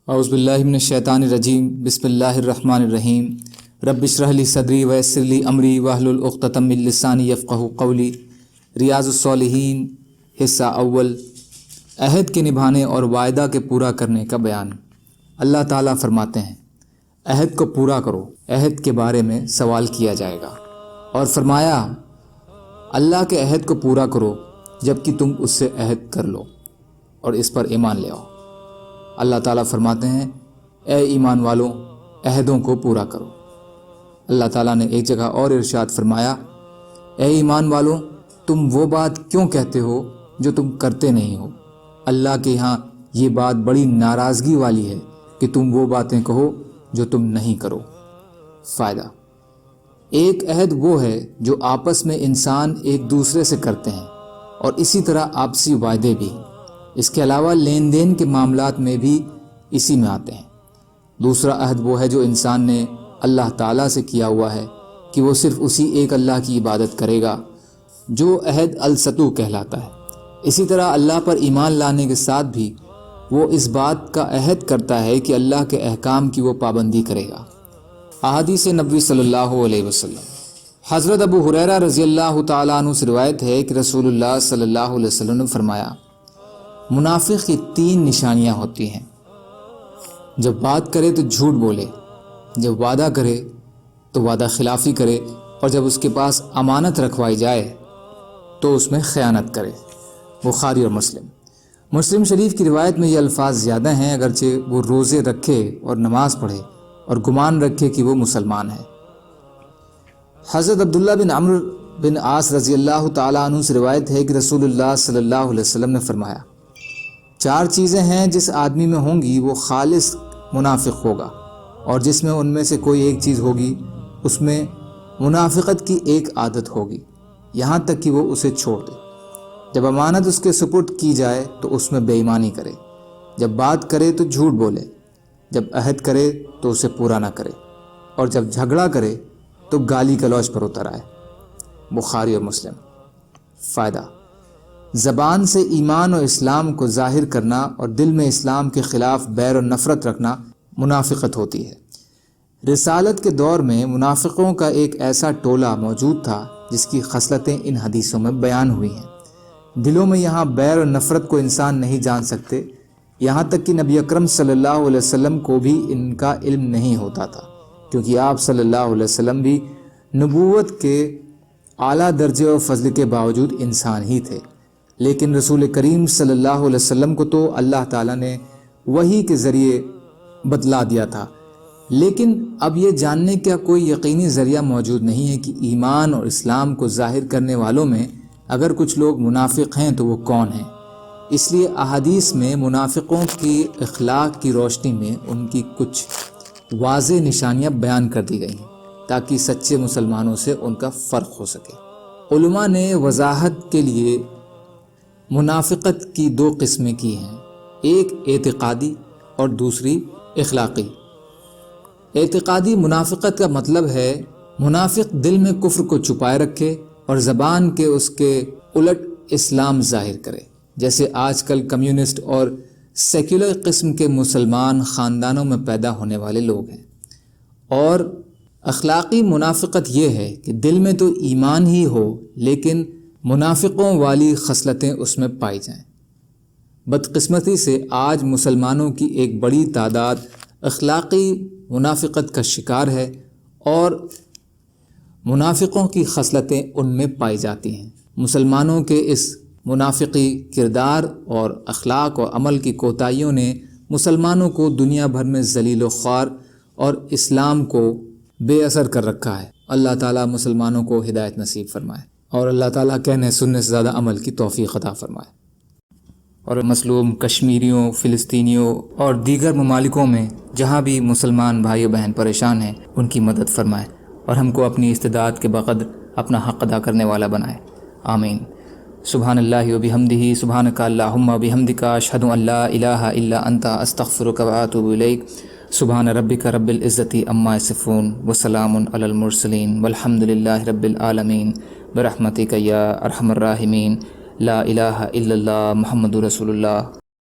اعوذ باللہ من الشیطان الرجیم بسم اللہ الرحمن الرحیم رب اشرح لی صدری ویسر لی امری واحلل عقدۃ من لسانی یفقہوا قولی۔ ریاض الصالحین حصہ اول، عہد کے نبھانے اور وعدہ کے پورا کرنے کا بیان۔ اللہ تعالیٰ فرماتے ہیں، عہد کو پورا کرو۔ عہد کے بارے میں سوال کیا جائے گا اور فرمایا، اللہ کے عہد کو پورا کرو جب کہ تم اس سے عہد کر لو اور اس پر ایمان لے آؤ۔ اللہ تعالیٰ فرماتے ہیں، اے ایمان والوں، عہدوں کو پورا کرو۔ اللہ تعالیٰ نے ایک جگہ اور ارشاد فرمایا، اے ایمان والوں، تم وہ بات کیوں کہتے ہو جو تم کرتے نہیں ہو؟ اللہ کے یہاں یہ بات بڑی ناراضگی والی ہے کہ تم وہ باتیں کہو جو تم نہیں کرو۔ فائدہ: ایک عہد وہ ہے جو آپس میں انسان ایک دوسرے سے کرتے ہیں، اور اسی طرح آپسی وعدے بھی۔ اس کے علاوہ لین دین کے معاملات میں بھی اسی میں آتے ہیں۔ دوسرا عہد وہ ہے جو انسان نے اللہ تعالیٰ سے کیا ہوا ہے کہ وہ صرف اسی ایک اللہ کی عبادت کرے گا، جو عہد الستو کہلاتا ہے۔ اسی طرح اللہ پر ایمان لانے کے ساتھ بھی وہ اس بات کا عہد کرتا ہے کہ اللہ کے احکام کی وہ پابندی کرے گا۔ احادیث نبوی صلی اللہ علیہ وسلم۔ حضرت ابو ہریرہ رضی اللہ تعالیٰ عنہ سے روایت ہے کہ رسول اللہ صلی اللہ علیہ وسلم نے فرمایا، منافق کی 3 نشانیاں ہوتی ہیں: جب بات کرے تو جھوٹ بولے، جب وعدہ کرے تو وعدہ خلافی کرے، اور جب اس کے پاس امانت رکھوائی جائے تو اس میں خیانت کرے۔ بخاری اور مسلم شریف کی روایت میں یہ الفاظ زیادہ ہیں، اگرچہ وہ روزے رکھے اور نماز پڑھے اور گمان رکھے کہ وہ مسلمان ہے۔ حضرت عبداللہ بن عمرو بن عاص رضی اللہ تعالیٰ عنہ سے روایت ہے کہ رسول اللہ صلی اللہ علیہ وسلم نے فرمایا، 4 چیزیں ہیں جس آدمی میں ہوں گی وہ خالص منافق ہوگا، اور جس میں ان میں سے کوئی ایک چیز ہوگی اس میں منافقت کی ایک عادت ہوگی، یہاں تک کہ وہ اسے چھوڑ دے۔ جب امانت اس کے سپرد کی جائے تو اس میں بے ایمانی کرے، جب بات کرے تو جھوٹ بولے، جب عہد کرے تو اسے پورا نہ کرے، اور جب جھگڑا کرے تو گالی گلوچ پر اتر آئے۔ بخاری اور مسلم۔ فائدہ: زبان سے ایمان اور اسلام کو ظاہر کرنا اور دل میں اسلام کے خلاف بیر و نفرت رکھنا منافقت ہوتی ہے۔ رسالت کے دور میں منافقوں کا ایک ایسا ٹولہ موجود تھا جس کی خصلتیں ان حدیثوں میں بیان ہوئی ہیں۔ دلوں میں یہاں بیر و نفرت کو انسان نہیں جان سکتے، یہاں تک کہ نبی اکرم صلی اللہ علیہ وسلم کو بھی ان کا علم نہیں ہوتا تھا، کیونکہ آپ صلی اللہ علیہ وسلم بھی نبوت کے اعلیٰ درجے اور فضل کے باوجود انسان ہی تھے، لیکن رسول کریم صلی اللہ علیہ وسلم کو تو اللہ تعالیٰ نے وحی کے ذریعے بتلا دیا تھا۔ لیکن اب یہ جاننے کا کوئی یقینی ذریعہ موجود نہیں ہے کہ ایمان اور اسلام کو ظاہر کرنے والوں میں اگر کچھ لوگ منافق ہیں تو وہ کون ہیں۔ اس لیے احادیث میں منافقوں کی اخلاق کی روشنی میں ان کی کچھ واضح نشانیاں بیان کر دی گئی ہیں تاکہ سچے مسلمانوں سے ان کا فرق ہو سکے۔ علماء نے وضاحت کے لیے منافقت کی 2 قسمیں کی ہیں، ایک اعتقادی اور دوسری اخلاقی۔ اعتقادی منافقت کا مطلب ہے منافق دل میں کفر کو چھپائے رکھے اور زبان کے اس کے الٹ اسلام ظاہر کرے، جیسے آج کل کمیونسٹ اور سیکولر قسم کے مسلمان خاندانوں میں پیدا ہونے والے لوگ ہیں۔ اور اخلاقی منافقت یہ ہے کہ دل میں تو ایمان ہی ہو لیکن منافقوں والی خصلتیں اس میں پائی جائیں۔ بدقسمتی سے آج مسلمانوں کی ایک بڑی تعداد اخلاقی منافقت کا شکار ہے اور منافقوں کی خصلتیں ان میں پائی جاتی ہیں۔ مسلمانوں کے اس منافقی کردار اور اخلاق و عمل کی کوتاہیوں نے مسلمانوں کو دنیا بھر میں ذلیل و خوار اور اسلام کو بے اثر کر رکھا ہے۔ اللہ تعالیٰ مسلمانوں کو ہدایت نصیب فرمائے اور اللہ تعالیٰ کہنے سننے سے زیادہ عمل کی توفیق عطا فرمائے، اور مظلوم کشمیریوں، فلسطینیوں اور دیگر ممالکوں میں جہاں بھی مسلمان بھائی و بہن پریشان ہیں ان کی مدد فرمائے اور ہم کو اپنی استطاعت کے بقدر اپنا حق ادا کرنے والا بنائے، آمین۔ سبحان اللہ و بحمدہ، سبحانک اللہم و بحمدک، اشہد ان لا الہ الا انت، استغفرک و اتوب الیک۔ سبحان ربک رب العزت عما یصفون وسلام علی المرسلین والحمد للہ رب العالمین برحمتک یا ارحم الراحمین۔ لا الہ الا اللہ محمد رسول اللہ۔